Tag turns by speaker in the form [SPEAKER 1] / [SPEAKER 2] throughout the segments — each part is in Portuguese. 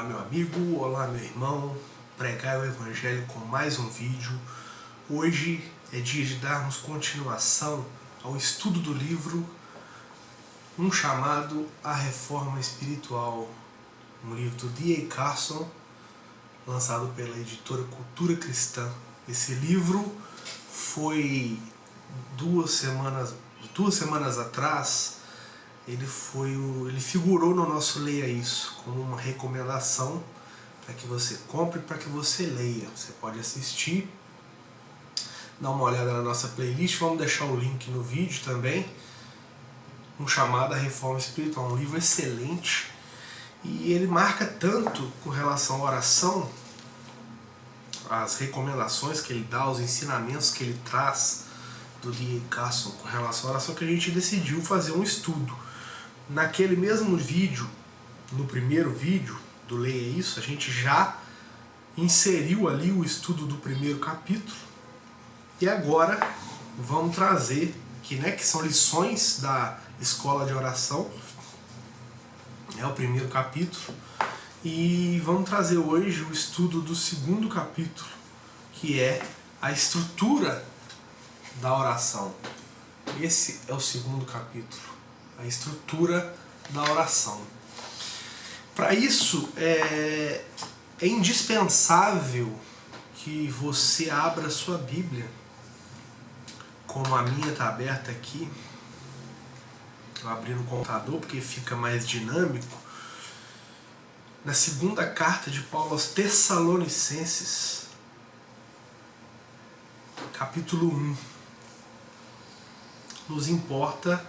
[SPEAKER 1] meu amigo, olá meu irmão, pregar o Evangelho com mais um vídeo. Hoje é dia de darmos continuação ao estudo do livro Um Chamado à Reforma Espiritual, um livro do D.A. Carson, lançado pela editora Cultura Cristã. Esse livro foi duas semanas atrás. Ele figurou no nosso Leia Isso como uma recomendação para que você compre, para que você leia. Você pode assistir, dar uma olhada na nossa playlist, vamos deixar o link no vídeo também. Um Chamado à Reforma Espiritual, um livro excelente, e ele marca tanto com relação à oração, as recomendações que ele dá, os ensinamentos que ele traz do D.A. Carson com relação à oração, que a gente decidiu fazer um estudo. Naquele mesmo vídeo, no primeiro vídeo do Leia Isso, a gente já inseriu ali o estudo do primeiro capítulo, e agora vamos trazer que são lições da escola de oração, é o primeiro capítulo, e vamos trazer hoje o estudo do segundo capítulo, que é a estrutura da oração. Esse é o segundo capítulo, a estrutura da oração. Para isso é indispensável que você abra sua Bíblia, como a minha está aberta aqui. Eu abri no computador porque fica mais dinâmico. Na segunda carta de Paulo aos Tessalonicenses, capítulo 1, nos importa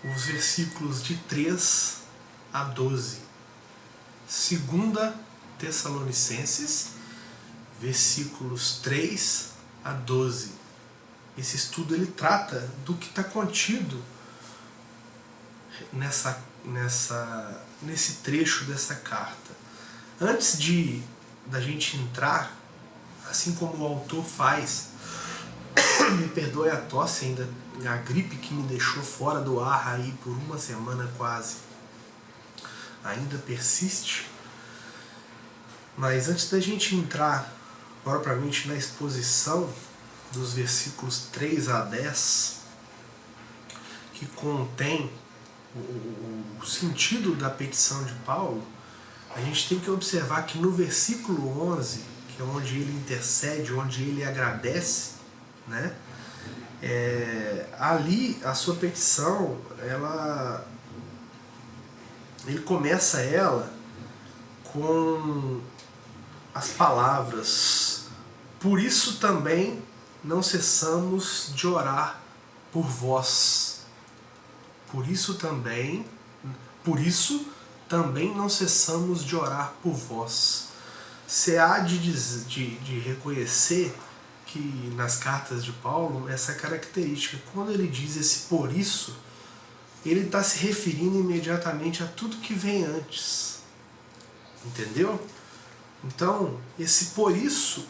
[SPEAKER 1] os versículos de 3 a 12. Segunda Tessalonicenses, versículos 3 a 12. Esse estudo ele trata do que está contido nesse trecho dessa carta. Antes da gente entrar, assim como o autor faz, me perdoe a tosse, ainda a gripe que me deixou fora do ar aí por uma semana quase, ainda persiste. Mas antes da gente entrar propriamente na exposição dos versículos 3 a 10, que contém o sentido da petição de Paulo, a gente tem que observar que no versículo 11, que é onde ele intercede, onde ele agradece, né? Ali a sua petição, ele começa ela com as palavras: por isso também não cessamos de orar por vós. Por isso também não cessamos de orar por vós. Você há de reconhecer que nas cartas de Paulo, essa característica, quando ele diz esse por isso, ele está se referindo imediatamente a tudo que vem antes. Entendeu? Então, esse por isso,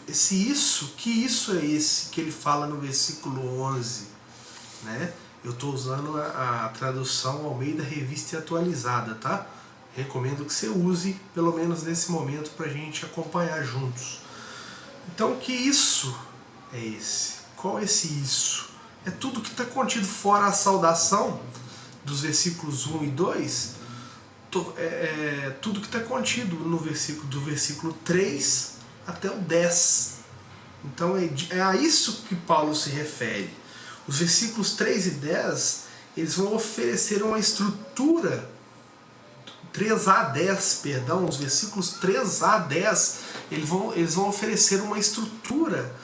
[SPEAKER 1] que isso é esse que ele fala no versículo 11, né? Eu estou usando a tradução Almeida Revista e Atualizada, tá? Recomendo que você use, pelo menos nesse momento, para a gente acompanhar juntos. Então, que isso é esse? Qual é esse isso? É tudo que está contido fora a saudação dos versículos 1 e 2, tudo que está contido no do versículo 3 até o 10. Então é a isso que Paulo se refere. Os versículos 3 e 10, eles vão oferecer uma estrutura, 3 a 10, perdão, os versículos 3 a 10, eles vão oferecer uma estrutura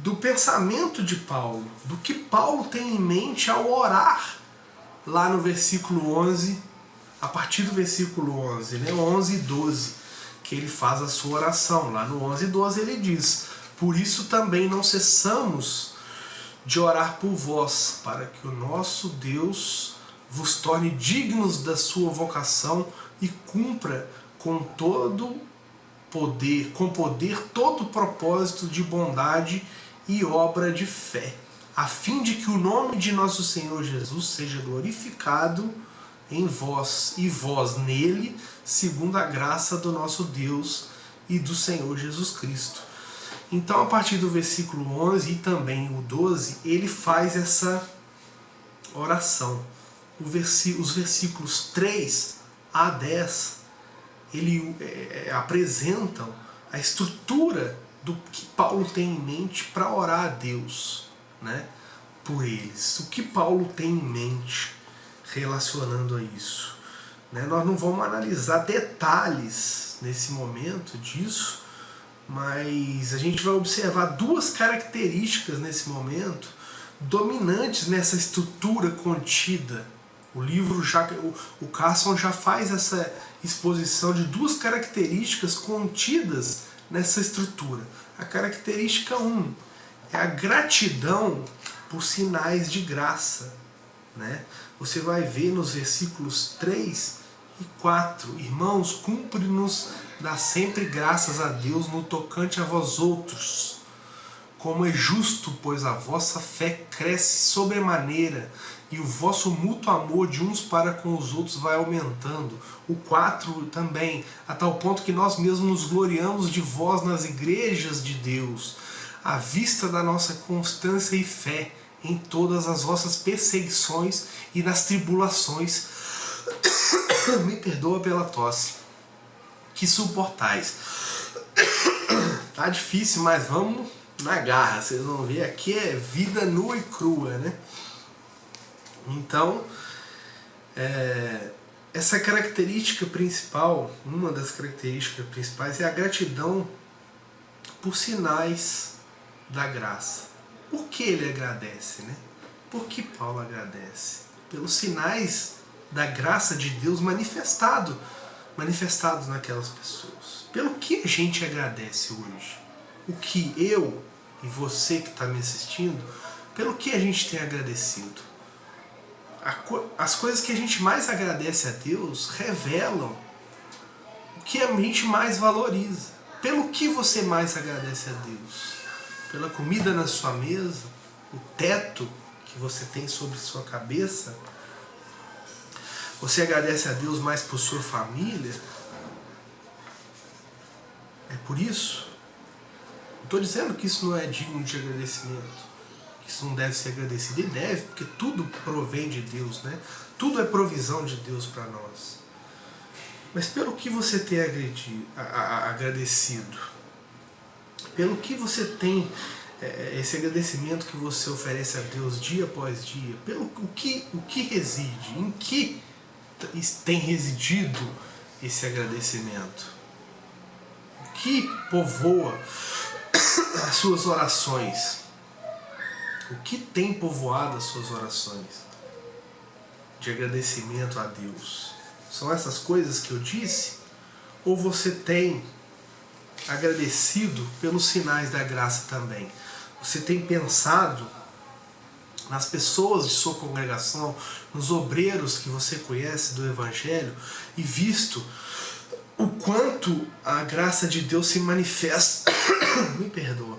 [SPEAKER 1] do pensamento de Paulo, do que Paulo tem em mente ao orar, lá no versículo 11, a partir do versículo 11, né, 11 e 12, que ele faz a sua oração. Lá no 11 e 12 ele diz: por isso também não cessamos de orar por vós, para que o nosso Deus vos torne dignos da sua vocação e cumpra com poder todo o propósito de bondade e obra de fé, a fim de que o nome de nosso Senhor Jesus seja glorificado em vós e vós nele, segundo a graça do nosso Deus e do Senhor Jesus Cristo. Então, a partir do versículo 11 e também o 12, ele faz essa oração. Os versículos 3 a 10, ele apresentam a estrutura do que Paulo tem em mente para orar a Deus, né, por eles. O que Paulo tem em mente relacionando a isso, né? Nós não vamos analisar detalhes nesse momento disso, mas a gente vai observar duas características nesse momento dominantes nessa estrutura contida. O livro o Carson já faz essa exposição de duas características contidas nessa estrutura. A característica 1 é a gratidão por sinais de graça, né? Você vai ver nos versículos 3 e 4: Irmãos, cumpre-nos dar sempre graças a Deus no tocante a vós outros, como é justo, pois a vossa fé cresce sobremaneira, e o vosso mútuo amor de uns para com os outros vai aumentando. O 4 também, a tal ponto que nós mesmos nos gloriamos de vós nas igrejas de Deus, à vista da nossa constância e fé em todas as vossas perseguições e nas tribulações, me perdoa pela tosse, que suportais. Tá difícil, mas vamos na garra. Vocês vão ver, aqui é vida nua e crua, né? Então, essa característica principal, uma das características principais, é a gratidão por sinais da graça. Por que ele agradece, né? Por que Paulo agradece? Pelos sinais da graça de Deus manifestados naquelas pessoas. Pelo que a gente agradece hoje? O que eu e você que está me assistindo, pelo que a gente tem agradecido? As coisas que a gente mais agradece a Deus revelam o que a gente mais valoriza. Pelo que você mais agradece a Deus? Pela comida na sua mesa? O teto que você tem sobre sua cabeça? Você agradece a Deus mais por sua família? É por isso? Não estou dizendo que isso não é digno de agradecimento, que isso não deve ser agradecido. E deve, porque tudo provém de Deus, né? Tudo é provisão de Deus para nós. Mas pelo que você tem agradecido? Pelo que você tem esse agradecimento que você oferece a Deus dia após dia? Pelo o que reside? Em que tem residido esse agradecimento? O que povoa as suas orações? O que tem povoado as suas orações de agradecimento a Deus? São essas coisas que eu disse? Ou você tem agradecido pelos sinais da graça também? Você tem pensado nas pessoas de sua congregação, nos obreiros que você conhece do Evangelho, e visto o quanto a graça de Deus se manifesta, me perdoa,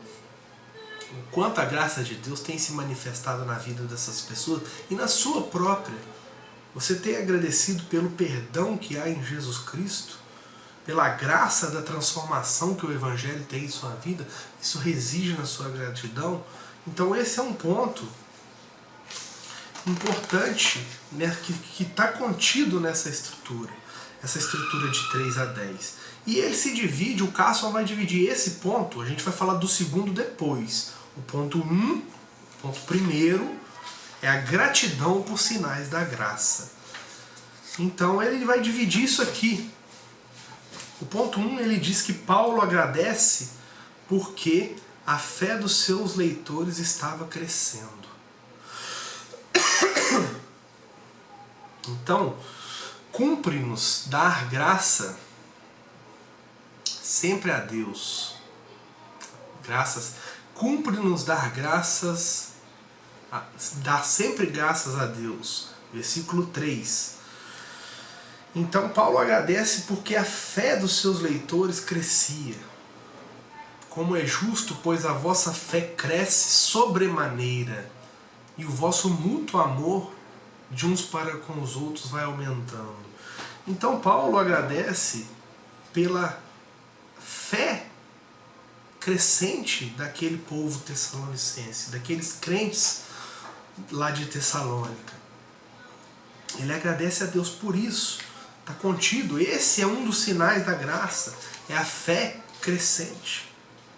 [SPEAKER 1] o quanto a graça de Deus tem se manifestado na vida dessas pessoas e na sua própria? Você tem agradecido pelo perdão que há em Jesus Cristo? Pela graça da transformação que o Evangelho tem em sua vida? Isso reside na sua gratidão? Então esse é um ponto importante, né, que está contido nessa estrutura. Essa estrutura de 3 a 10. E ele se divide, o Carson vai dividir esse ponto, a gente vai falar do segundo depois. O ponto 1, o ponto primeiro, é a gratidão por sinais da graça. Então ele vai dividir isso aqui. O ponto 1, ele diz que Paulo agradece porque a fé dos seus leitores estava crescendo. Então, cumpre-nos dar graça sempre a Deus. Cumpre-nos dar graças, dar sempre graças a Deus. Versículo 3. Então Paulo agradece porque a fé dos seus leitores crescia. Como é justo, pois a vossa fé cresce sobremaneira, e o vosso mútuo amor de uns para com os outros vai aumentando. Então Paulo agradece pela fé crescente daquele povo tessalonicense, daqueles crentes lá de Tessalônica. Ele agradece a Deus por isso. Está contido. Esse é um dos sinais da graça. É a fé crescente.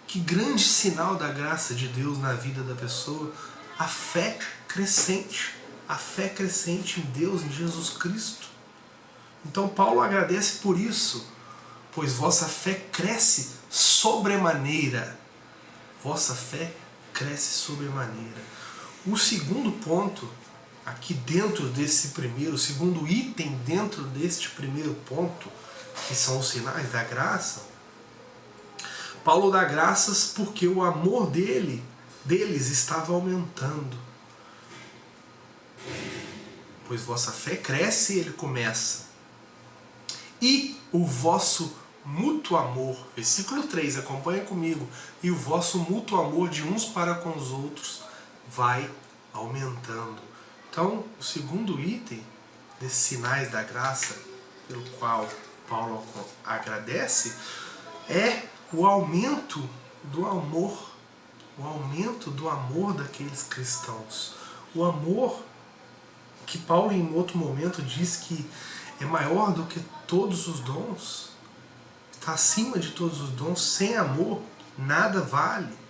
[SPEAKER 1] Que grande sinal da graça de Deus na vida da pessoa. A fé crescente. A fé crescente em Deus, em Jesus Cristo. Então Paulo agradece por isso. Pois vossa fé cresce sobremaneira. Vossa fé cresce sobremaneira. O segundo ponto, aqui dentro desse primeiro, o segundo item dentro deste primeiro ponto, que são os sinais da graça, Paulo dá graças porque o amor deles estava aumentando. Pois vossa fé cresce, ele começa. E o vosso mútuo amor, versículo 3, acompanha comigo, e o vosso mútuo amor de uns para com os outros vai aumentando. Então, o segundo item desses sinais da graça, pelo qual Paulo agradece, é o aumento do amor daqueles cristãos. O amor que Paulo em outro momento diz que é maior do que todos os dons, está acima de todos os dons. Sem amor nada vale.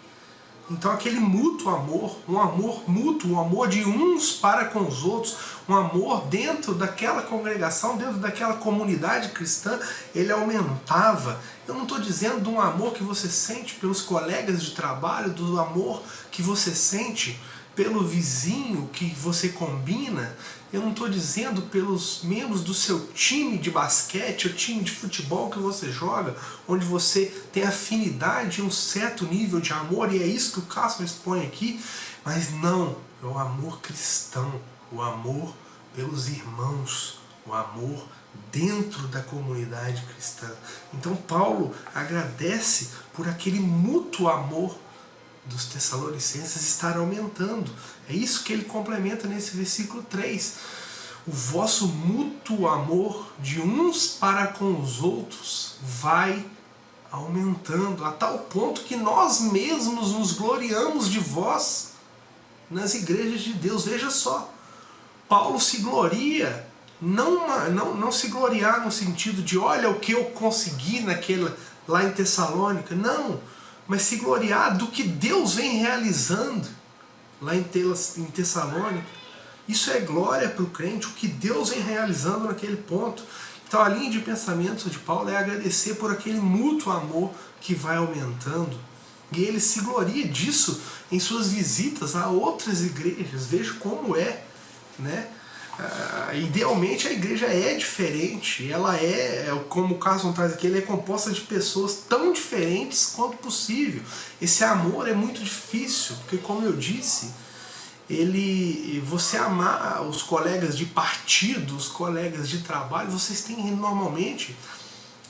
[SPEAKER 1] Então aquele mútuo amor, um amor mútuo, um amor de uns para com os outros, um amor dentro daquela congregação, dentro daquela comunidade cristã, ele aumentava. Eu não estou dizendo de um amor que você sente pelos colegas de trabalho, do amor que você sente pelo vizinho que você combina. Eu não estou dizendo pelos membros do seu time de basquete, ou time de futebol que você joga, onde você tem afinidade, um certo nível de amor, e é isso que o Cássio expõe aqui, mas não, é o amor cristão, o amor pelos irmãos, o amor dentro da comunidade cristã. Então Paulo agradece por aquele mútuo amor dos tessalonicenses estar aumentando. É isso que ele complementa nesse versículo 3. O vosso mútuo amor de uns para com os outros vai aumentando, a tal ponto que nós mesmos nos gloriamos de vós nas igrejas de Deus. Veja só, Paulo se gloria, não se gloriar no sentido de olha o que eu consegui lá em Tessalônica, não, mas se gloriar do que Deus vem realizando lá em Tessalônica. Isso é glória para o crente, o que Deus vem realizando naquele ponto. Então a linha de pensamento de Paulo é agradecer por aquele mútuo amor que vai aumentando. E ele se gloria disso em suas visitas a outras igrejas. Veja como é, né? Idealmente a igreja é diferente, ela como o Carson traz aqui, ele é composta de pessoas tão diferentes quanto possível. Esse amor é muito difícil, porque como eu disse, você amar os colegas de partido, os colegas de trabalho, vocês têm normalmente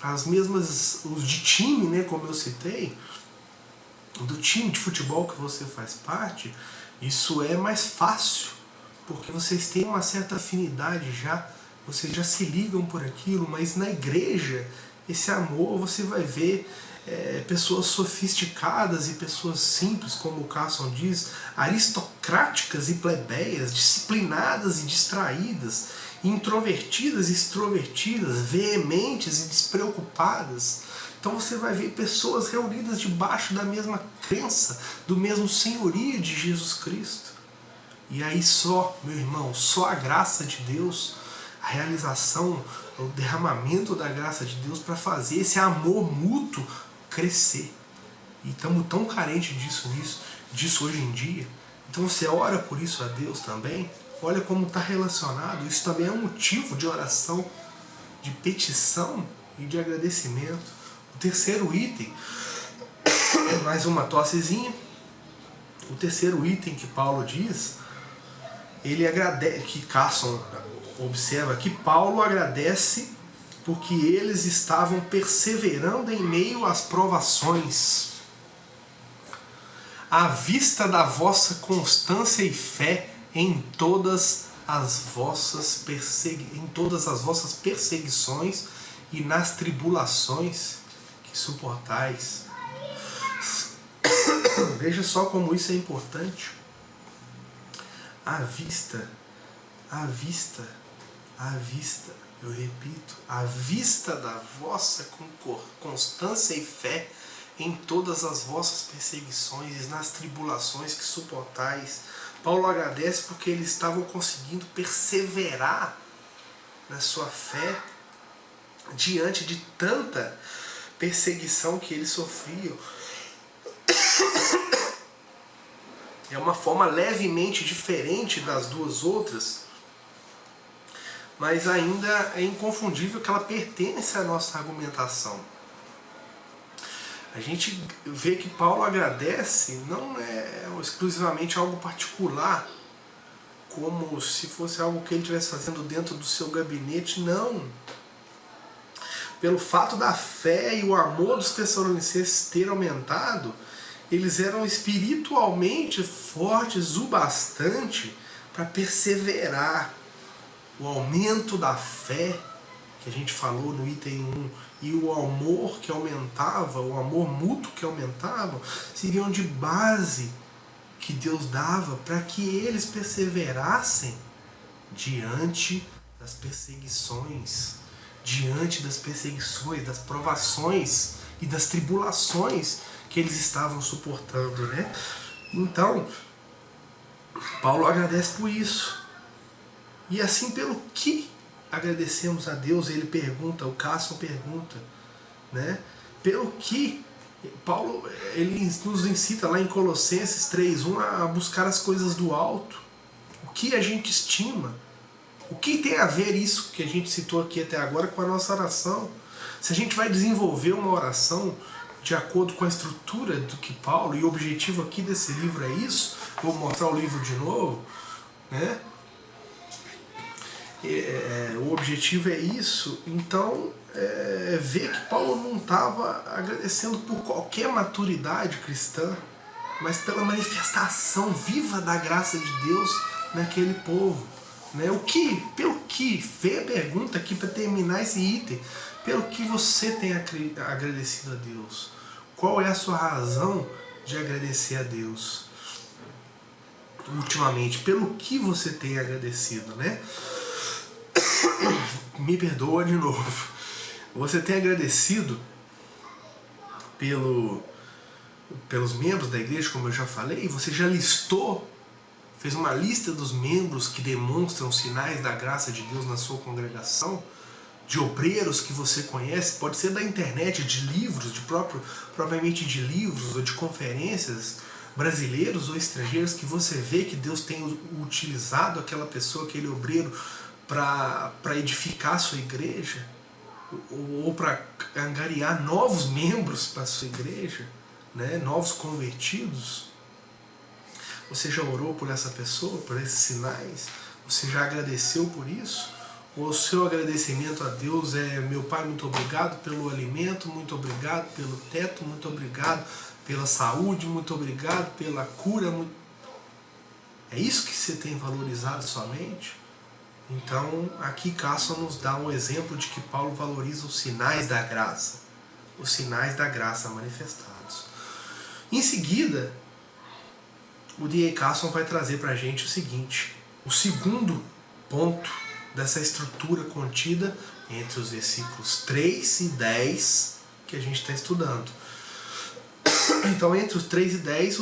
[SPEAKER 1] as mesmas, os de time, né, como eu citei, do time de futebol que você faz parte, isso é mais fácil, porque vocês têm uma certa afinidade já, vocês já se ligam por aquilo, mas na igreja, esse amor você vai ver pessoas sofisticadas e pessoas simples, como o Carson diz, aristocráticas e plebeias, disciplinadas e distraídas, introvertidas e extrovertidas, veementes e despreocupadas. Então você vai ver pessoas reunidas debaixo da mesma crença, do mesmo senhorio de Jesus Cristo. E aí só, meu irmão, só a graça de Deus, a realização, o derramamento da graça de Deus para fazer esse amor mútuo crescer. E estamos tão carentes disso hoje em dia. Então você ora por isso a Deus também. Olha como está relacionado. Isso também é um motivo de oração, de petição e de agradecimento. O terceiro item, mais uma tossezinha. O terceiro item que Paulo diz, ele agradece, que Carson observa que Paulo agradece porque eles estavam perseverando em meio às provações, à vista da vossa constância e fé em todas em todas as vossas perseguições e nas tribulações que suportais. Veja só como isso é importante. À vista, eu repito, à vista da vossa constância e fé em todas as vossas perseguições e nas tribulações que suportais. Paulo agradece porque eles estavam conseguindo perseverar na sua fé diante de tanta perseguição que eles sofriam. É uma forma levemente diferente das duas outras, mas ainda é inconfundível que ela pertence à nossa argumentação. A gente vê que Paulo agradece não é exclusivamente algo particular, como se fosse algo que ele estivesse fazendo dentro do seu gabinete, não. Pelo fato da fé e o amor dos Tessalonicenses ter aumentado, eles eram espiritualmente fortes o bastante para perseverar. O aumento da fé, que a gente falou no item 1, e o amor que aumentava, o amor mútuo que aumentava, seriam de base que Deus dava para que eles perseverassem diante das perseguições, das provações e das tribulações que eles estavam suportando, né? Então, Paulo agradece por isso. E assim, pelo que agradecemos a Deus, ele pergunta, o Cássio pergunta, né? Pelo que Paulo ele nos incita lá em Colossenses 3:1 a buscar as coisas do alto, o que a gente estima, o que tem a ver isso que a gente citou aqui até agora com a nossa oração. Se a gente vai desenvolver uma oração de acordo com a estrutura do que Paulo, e o objetivo aqui desse livro é isso, vou mostrar o livro de novo, né? O objetivo é isso. Então, ver que Paulo não estava agradecendo por qualquer maturidade cristã, mas pela manifestação viva da graça de Deus naquele povo, né? Pelo que, vê a pergunta aqui para terminar esse item, pelo que você tem agradecido a Deus? Qual é a sua razão de agradecer a Deus? Ultimamente, pelo que você tem agradecido, né? Me perdoa de novo. Você tem agradecido pelos membros da igreja, como eu já falei? Você já listou, fez uma lista dos membros que demonstram sinais da graça de Deus na sua congregação? De obreiros que você conhece? Pode ser da internet, de livros, propriamente de livros ou de conferências, brasileiros ou estrangeiros, que você vê que Deus tem utilizado aquela pessoa, aquele obreiro, para edificar a sua igreja, ou para angariar novos membros para a sua igreja, né? Novos convertidos. Você já orou por essa pessoa, por esses sinais? Você já agradeceu por isso? Ou o seu agradecimento a Deus é: meu Pai, muito obrigado pelo alimento, muito obrigado pelo teto, muito obrigado pela saúde, muito obrigado pela cura. É isso que você tem valorizado somente? Então, aqui Cássio nos dá um exemplo de que Paulo valoriza os sinais da graça manifestados. Em seguida, o D.A. Carson vai trazer para a gente o seguinte: o segundo ponto dessa estrutura contida entre os versículos 3 e 10 que a gente está estudando. Então, entre os 3 e 10,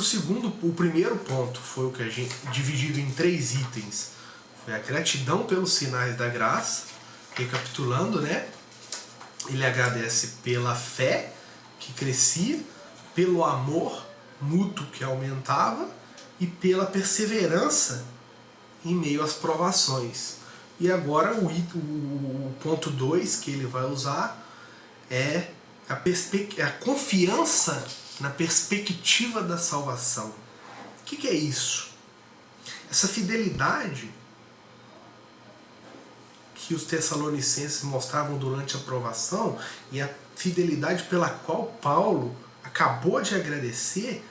[SPEAKER 1] o primeiro ponto foi o que a gente dividido em 3 itens. Foi a gratidão pelos sinais da graça. Recapitulando, né? Ele agradece pela fé que crescia, pelo amor mútuo que aumentava e pela perseverança em meio às provações. E agora o ponto 2 que ele vai usar é a confiança na perspectiva da salvação. O que é isso? Essa fidelidade que os tessalonicenses mostravam durante a provação e a fidelidade pela qual Paulo acabou de agradecer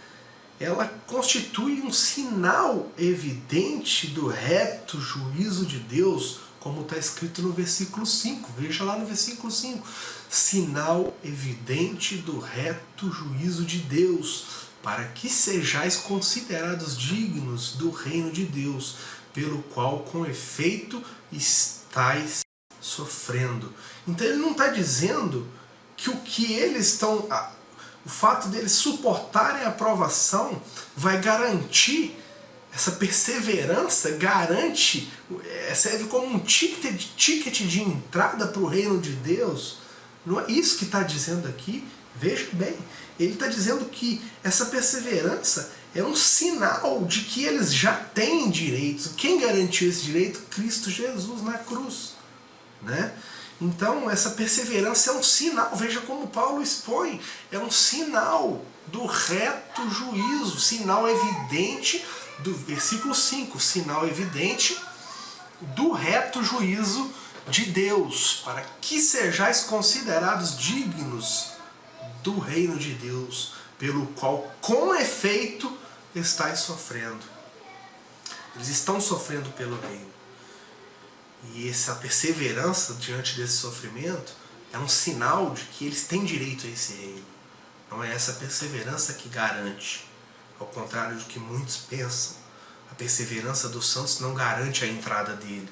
[SPEAKER 1] ela constitui um sinal evidente do reto juízo de Deus, como está escrito no versículo 5. Veja lá no versículo 5. Sinal evidente do reto juízo de Deus, para que sejais considerados dignos do reino de Deus, pelo qual com efeito estáis sofrendo. Então ele não está dizendo que o que eles estão... O fato deles suportarem a provação vai garantir, essa perseverança garante, serve como um ticket de entrada para o reino de Deus. Não é isso que está dizendo aqui. Veja bem, ele está dizendo que essa perseverança é um sinal de que eles já têm direitos. Quem garantiu esse direito? Cristo Jesus na cruz, né? Então essa perseverança é um sinal, veja como Paulo expõe, é um sinal do reto juízo, sinal evidente do versículo 5, sinal evidente do reto juízo de Deus, para que sejais considerados dignos do reino de Deus, pelo qual com efeito estáis sofrendo. Eles estão sofrendo pelo reino. E essa perseverança diante desse sofrimento é um sinal de que eles têm direito a esse reino. Não é essa perseverança que garante. Ao contrário do que muitos pensam, a perseverança dos santos não garante a entrada dele.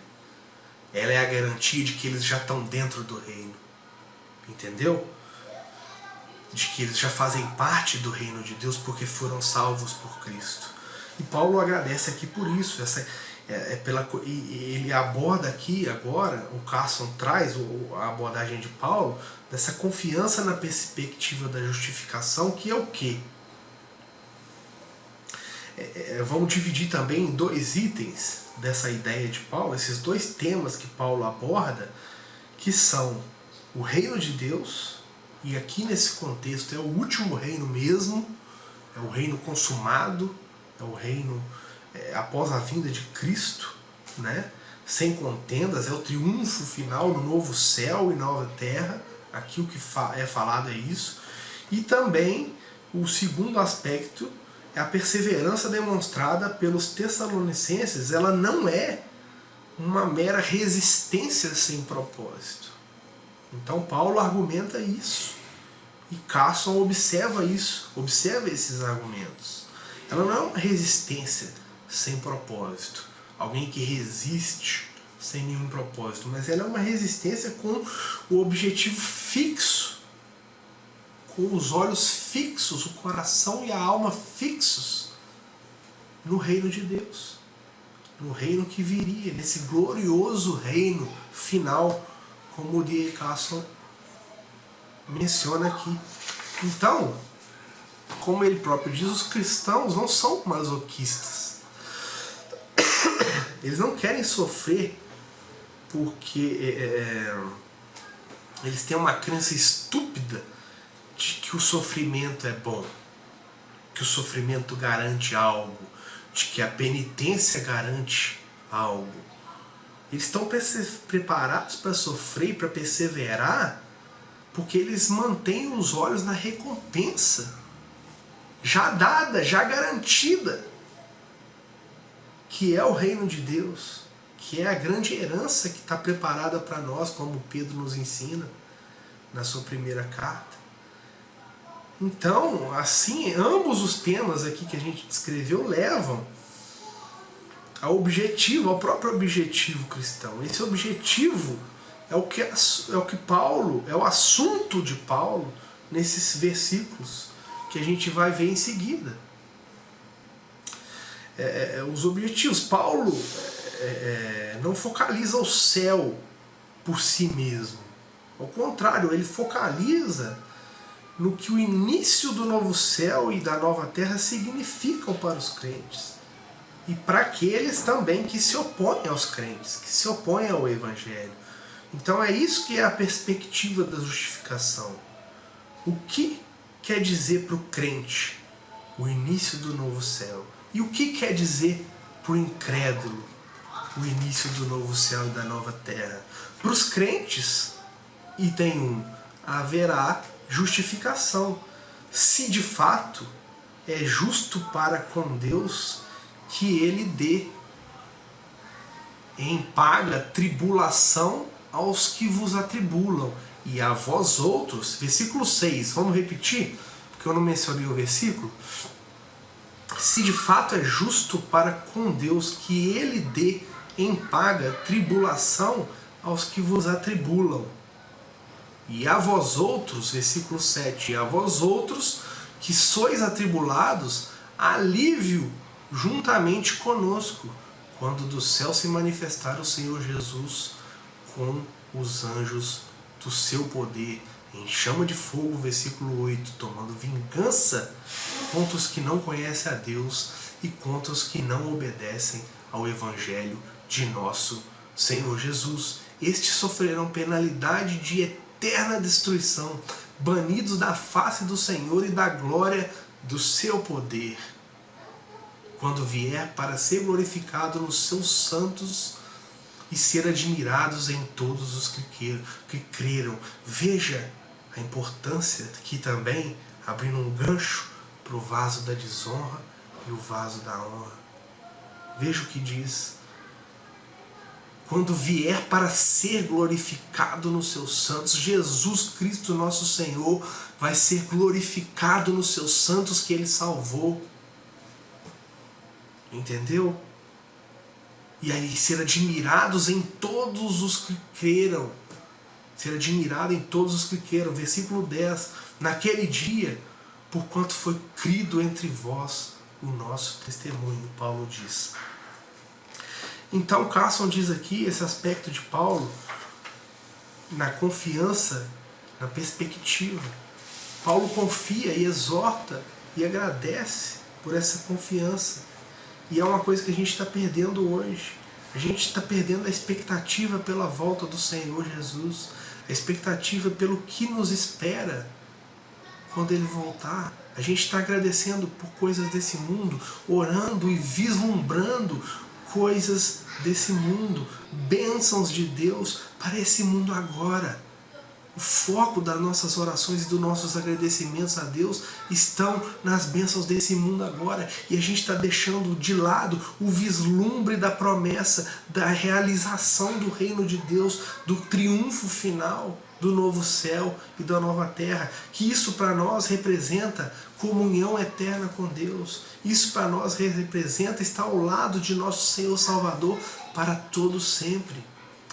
[SPEAKER 1] Ela é a garantia de que eles já estão dentro do reino. Entendeu? De que eles já fazem parte do reino de Deus porque foram salvos por Cristo. E Paulo agradece aqui por isso. Ele aborda aqui agora, o Carson traz a abordagem de Paulo, dessa confiança na perspectiva da justificação, que é o quê? Vamos dividir também em dois itens dessa ideia de Paulo, esses dois temas que Paulo aborda, que são o reino de Deus, e aqui nesse contexto é o último reino mesmo, é o reino consumado, é o reino após a vinda de Cristo, né? Sem contendas, é o triunfo final no novo céu e nova terra. Aqui o que é falado é isso. E também o segundo aspecto é a perseverança demonstrada pelos Tessalonicenses. Ela não é uma mera resistência sem propósito. Então Paulo argumenta isso. E Carson observa isso, observa esses argumentos. Ela não é uma resistência sem propósito, alguém que resiste sem nenhum propósito, mas ela é uma resistência com o objetivo fixo, com os olhos fixos, o coração e a alma fixos no reino de Deus, no reino que viria, nesse glorioso reino final, como o D.A. Carson menciona aqui. Então, como ele próprio diz, os cristãos não são masoquistas. Eles não querem sofrer porque eles têm uma crença estúpida de que o sofrimento é bom, que o sofrimento garante algo, de que a penitência garante algo. Eles estão preparados para sofrer, para perseverar, porque eles mantêm os olhos na recompensa já dada, já garantida, que é o reino de Deus, que é a grande herança que está preparada para nós, como Pedro nos ensina na sua primeira carta. Então, assim, ambos os temas aqui que a gente descreveu levam ao objetivo, ao próprio objetivo cristão. Esse objetivo é o que Paulo, é o assunto de Paulo nesses versículos que a gente vai ver em seguida. Os objetivos. Paulo não focaliza o céu por si mesmo. Ao contrário, ele focaliza no que o início do novo céu e da nova terra significam para os crentes. E para aqueles também que se opõem aos crentes, que se opõem ao Evangelho. Então é isso que é a perspectiva da justificação. O que quer dizer para o crente o início do novo céu? E o que quer dizer para o incrédulo o início do novo céu e da nova terra? Para os crentes, item 1, haverá justificação, se de fato é justo para com Deus que ele dê em paga tribulação aos que vos atribulam, e a vós outros. Versículo 6, vamos repetir, porque eu não mencionei o versículo. Se de fato é justo para com Deus que ele dê em paga tribulação aos que vos atribulam, e a vós outros, versículo 7, e a vós outros que sois atribulados, alívio juntamente conosco, quando do céu se manifestar o Senhor Jesus com os anjos do seu poder, em chama de fogo, versículo 8, tomando vingança contra os que não conhecem a Deus e contra os que não obedecem ao Evangelho de nosso Senhor Jesus. Estes sofrerão penalidade de eterna destruição, banidos da face do Senhor e da glória do seu poder, quando vier para ser glorificado nos seus santos e ser admirados em todos os que creram. Veja a importância aqui também, abrindo um gancho para o vaso da desonra e o vaso da honra. Veja o que diz: quando vier para ser glorificado nos seus santos. Jesus Cristo nosso Senhor vai ser glorificado nos seus santos que ele salvou. Entendeu? E aí ser admirados em todos os que creram. Ser admirado em todos os que creram. Versículo 10. Naquele dia, porquanto foi crido entre vós o nosso testemunho, Paulo diz. Então Carson diz aqui esse aspecto de Paulo na confiança, na perspectiva. Paulo confia e exorta e agradece por essa confiança. E é uma coisa que a gente está perdendo hoje. A gente está perdendo a expectativa pela volta do Senhor Jesus, a expectativa pelo que nos espera quando ele voltar. A gente está agradecendo por coisas desse mundo, orando e vislumbrando coisas desse mundo, bênçãos de Deus para esse mundo agora. O foco das nossas orações e dos nossos agradecimentos a Deus estão nas bênçãos desse mundo agora. E a gente está deixando de lado o vislumbre da promessa, da realização do reino de Deus, do triunfo final do novo céu e da nova terra. Que isso para nós representa comunhão eterna com Deus. Isso para nós representa estar ao lado de nosso Senhor Salvador para todo sempre,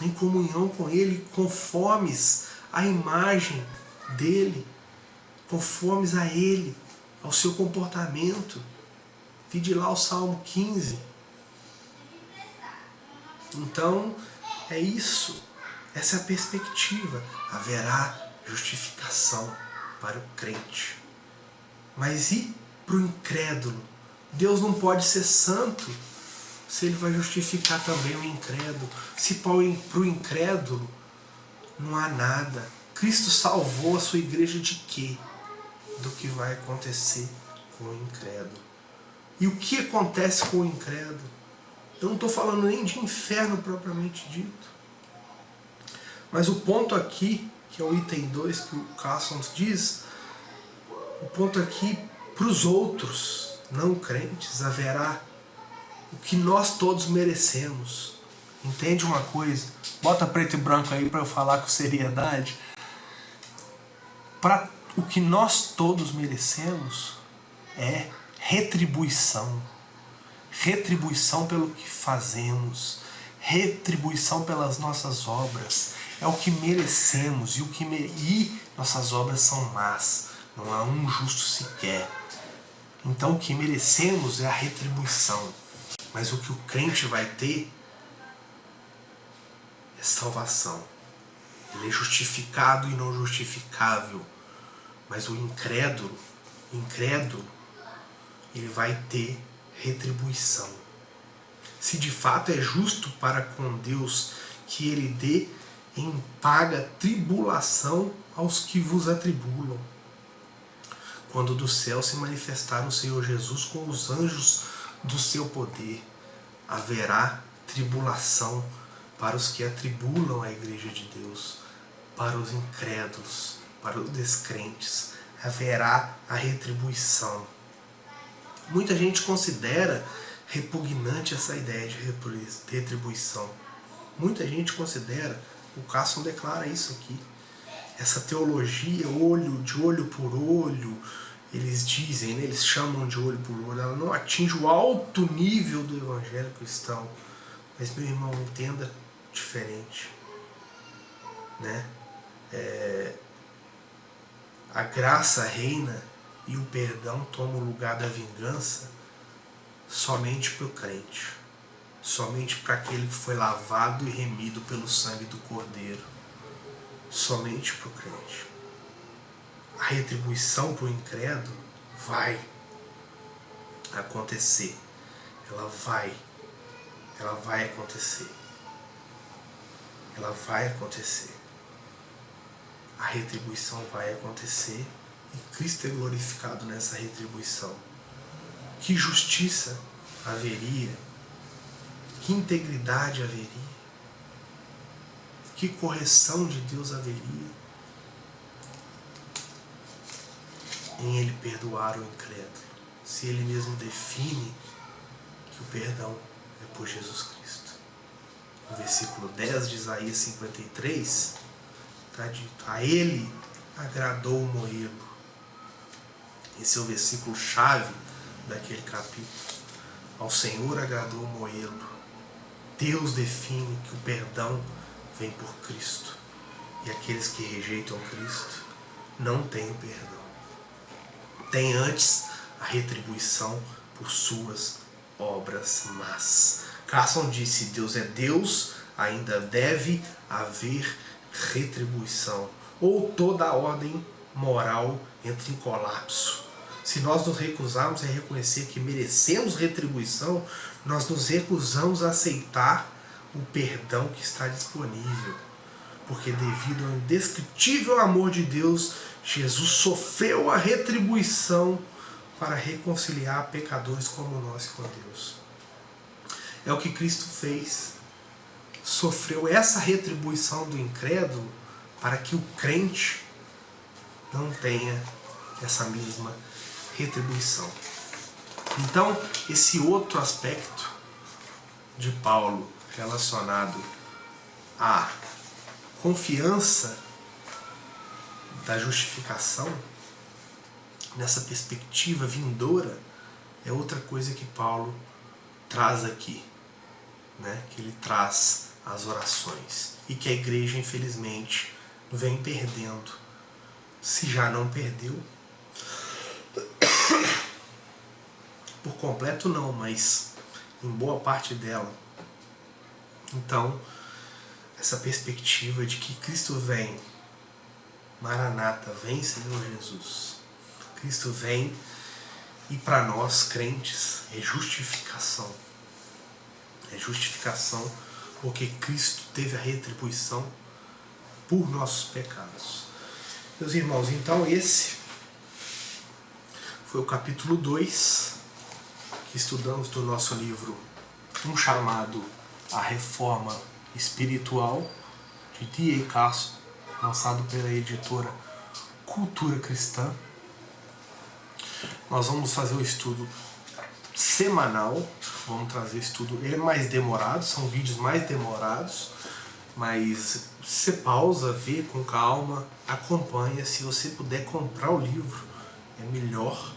[SPEAKER 1] em comunhão com Ele, conformes a imagem dele, conformes a ele, ao seu comportamento. Vide lá o Salmo 15. Então, é isso. Essa é a perspectiva. Haverá justificação para o crente. Mas e para o incrédulo? Deus não pode ser santo se ele vai justificar também o incrédulo. Se para o incrédulo não há nada. Cristo salvou a sua igreja de quê? Do que vai acontecer com o incrédulo. E o que acontece com o incrédulo? Eu não estou falando nem de inferno propriamente dito. Mas o ponto aqui, que é o item 2 que o Carson diz, o ponto aqui, para os outros não crentes, haverá o que nós todos merecemos. Entende uma coisa? Bota preto e branco aí para eu falar com seriedade. Para o que nós todos merecemos é retribuição. Retribuição pelo que fazemos. Retribuição pelas nossas obras. É o que merecemos. E nossas obras são más. Não há um justo sequer. Então o que merecemos é a retribuição. Mas o que o crente vai ter é salvação. Ele é justificado e não justificável. Mas o incrédulo, ele vai ter retribuição. Se de fato é justo para com Deus que ele dê em paga tribulação aos que vos atribulam, quando do céu se manifestar o Senhor Jesus com os anjos do seu poder, haverá tribulação para os que atribulam a igreja de Deus, para os incrédulos, para os descrentes, haverá a retribuição. Muita gente considera repugnante essa ideia de retribuição. Muita gente considera, o Carson declara isso aqui, essa teologia de olho por olho, eles dizem, né, eles chamam de olho por olho, ela não atinge o alto nível do evangelho cristão. Mas, meu irmão, entenda diferente. Né? A graça reina e o perdão toma o lugar da vingança somente para o crente. Somente para aquele que foi lavado e remido pelo sangue do Cordeiro. Somente para o crente. A retribuição para o incrédulo vai acontecer. Ela vai acontecer. Ela vai acontecer. A retribuição vai acontecer e Cristo é glorificado nessa retribuição. Que justiça haveria? Que integridade haveria? Que correção de Deus haveria em Ele perdoar o incrédulo, se Ele mesmo define que o perdão é por Jesus Cristo? No versículo 10 de Isaías 53, está dito: a Ele agradou o moê-lo. Esse é o versículo chave daquele capítulo. Ao Senhor agradou o moê-lo. Deus define que o perdão vem por Cristo. E aqueles que rejeitam Cristo não têm o perdão. Tem antes a retribuição por suas obras más. Carson disse: Deus é Deus, ainda deve haver retribuição. Ou toda a ordem moral entra em colapso. Se nós nos recusarmos a reconhecer que merecemos retribuição, nós nos recusamos a aceitar o perdão que está disponível. Porque devido ao indescritível amor de Deus, Jesus sofreu a retribuição para reconciliar pecadores como nós com Deus. É o que Cristo fez. Sofreu essa retribuição do incrédulo para que o crente não tenha essa mesma retribuição. Então, esse outro aspecto de Paulo relacionado à confiança da justificação, nessa perspectiva vindoura, é outra coisa que Paulo traz aqui, né? Que ele traz as orações e que a igreja, infelizmente, vem perdendo. Se já não perdeu, por completo não, mas em boa parte dela. Então, essa perspectiva de que Cristo vem, Maranata, vem Senhor Jesus, Cristo vem, e para nós crentes é justificação. É justificação porque Cristo teve a retribuição por nossos pecados. Meus irmãos, então esse foi o capítulo 2 que estudamos do nosso livro, um chamado A Reforma Espiritual, de D.A. Carson, lançado pela editora Cultura Cristã. Nós vamos fazer o estudo semanal, vamos trazer estudo, ele é mais demorado, são vídeos mais demorados, mas você pausa, vê com calma, acompanha. Se você puder comprar o livro, é melhor,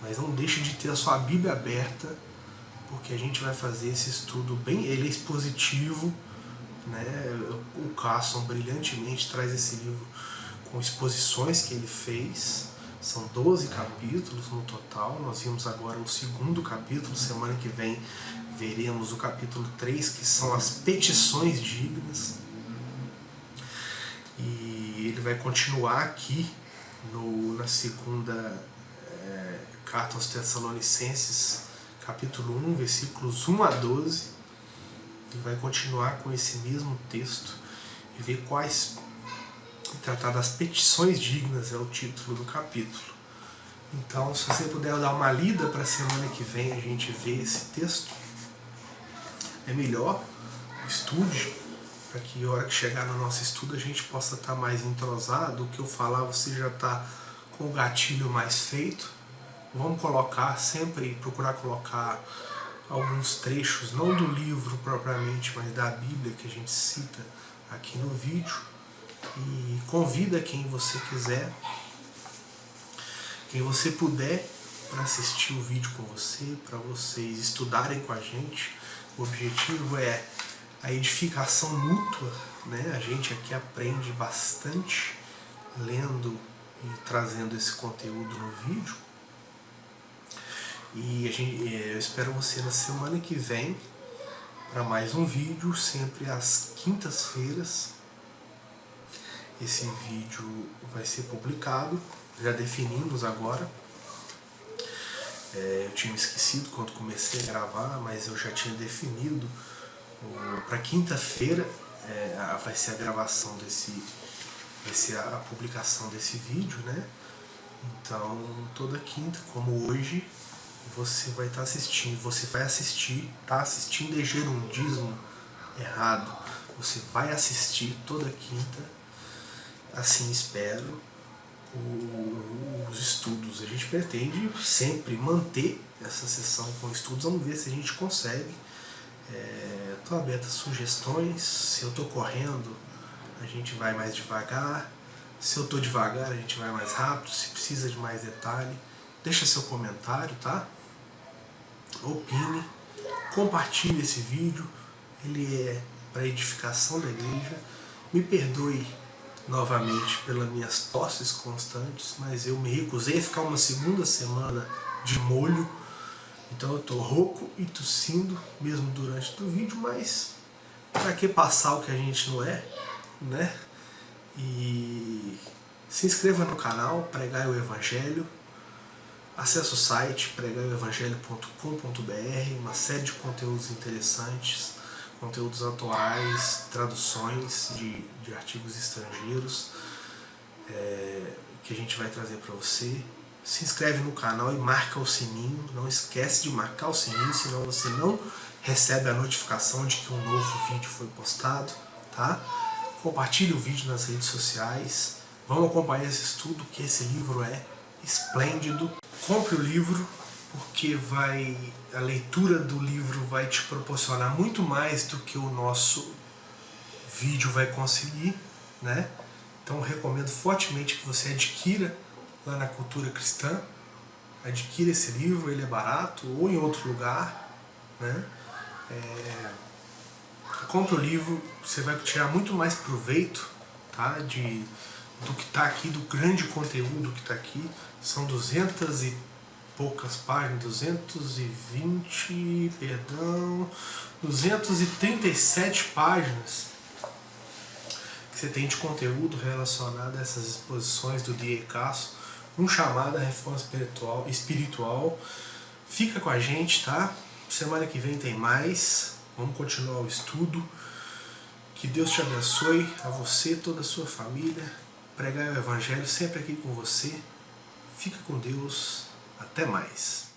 [SPEAKER 1] mas não deixe de ter a sua Bíblia aberta, porque a gente vai fazer esse estudo bem, ele é expositivo, né? O Carson brilhantemente traz esse livro com exposições que ele fez. São 12 capítulos no total. Nós vimos agora o segundo capítulo. Semana que vem veremos o capítulo 3, que são as petições dignas. E ele vai continuar aqui na segunda carta aos Tessalonicenses, capítulo 1, versículos 1 a 12. Ele vai continuar com esse mesmo texto e ver tratar das petições dignas, é o título do capítulo. Então, se você puder dar uma lida para a semana que vem a gente ver esse texto, é melhor, estude, para que a hora que chegar no nosso estudo a gente possa estar mais entrosado. O que eu falar você já está com o gatilho mais feito, Vamos colocar sempre, procurar colocar alguns trechos, não do livro propriamente, mas da Bíblia que a gente cita aqui no vídeo. E convida quem você quiser, quem você puder, para assistir o vídeo com você, para vocês estudarem com a gente. O objetivo é a edificação mútua, né? A gente aqui aprende bastante lendo e trazendo esse conteúdo no vídeo. E eu espero você na semana que vem para mais um vídeo, sempre às quintas-feiras. Esse vídeo vai ser publicado, já definimos agora. Eu tinha me esquecido quando comecei a gravar, mas eu já tinha definido para quinta-feira vai ser a gravação vai ser a publicação desse vídeo, né? Então toda quinta, como hoje, você vai estar assistindo, tá assistindo é gerundismo errado. Você vai assistir toda quinta, assim espero, os estudos. A gente pretende sempre manter essa sessão com estudos, vamos ver se a gente consegue. Estou aberto a sugestões. Se eu estou correndo, a gente vai mais devagar. Se eu estou devagar, a gente vai mais rápido. Se precisa de mais detalhe, deixa seu comentário, tá? Opine, compartilhe esse vídeo. Ele é para edificação da igreja. Me perdoe novamente pelas minhas tosses constantes, mas eu me recusei a ficar uma segunda semana de molho. Então eu tô rouco e tossindo, mesmo durante o vídeo, mas para que passar o que a gente não é, né? E se inscreva no canal Pregai o Evangelho, acesse o site pregaioevangelho.com.br, uma série de conteúdos interessantes, conteúdos atuais, traduções de artigos estrangeiros que a gente vai trazer para você. Se inscreve no canal e marca o sininho. Não esquece de marcar o sininho, senão você não recebe a notificação de que um novo vídeo foi postado, tá? Compartilhe o vídeo nas redes sociais. Vamos acompanhar esse estudo, que esse livro é esplêndido. Compre o livro, porque a leitura do livro vai te proporcionar muito mais do que o nosso vídeo vai conseguir, né? Então eu recomendo fortemente que você adquira lá na Cultura Cristã. Adquira esse livro, ele é barato, ou em outro lugar, né? Compre o livro, você vai tirar muito mais proveito, tá? Do que está aqui, do grande conteúdo que está aqui. São 200 e poucas páginas, 237 páginas que você tem de conteúdo relacionado a essas exposições do D.A. Carson, um chamado à reforma espiritual. Fica com a gente, tá? Semana que vem tem mais. Vamos continuar o estudo. Que Deus te abençoe, a você, toda a sua família. Pregai o Evangelho sempre aqui com você. Fica com Deus. Até mais.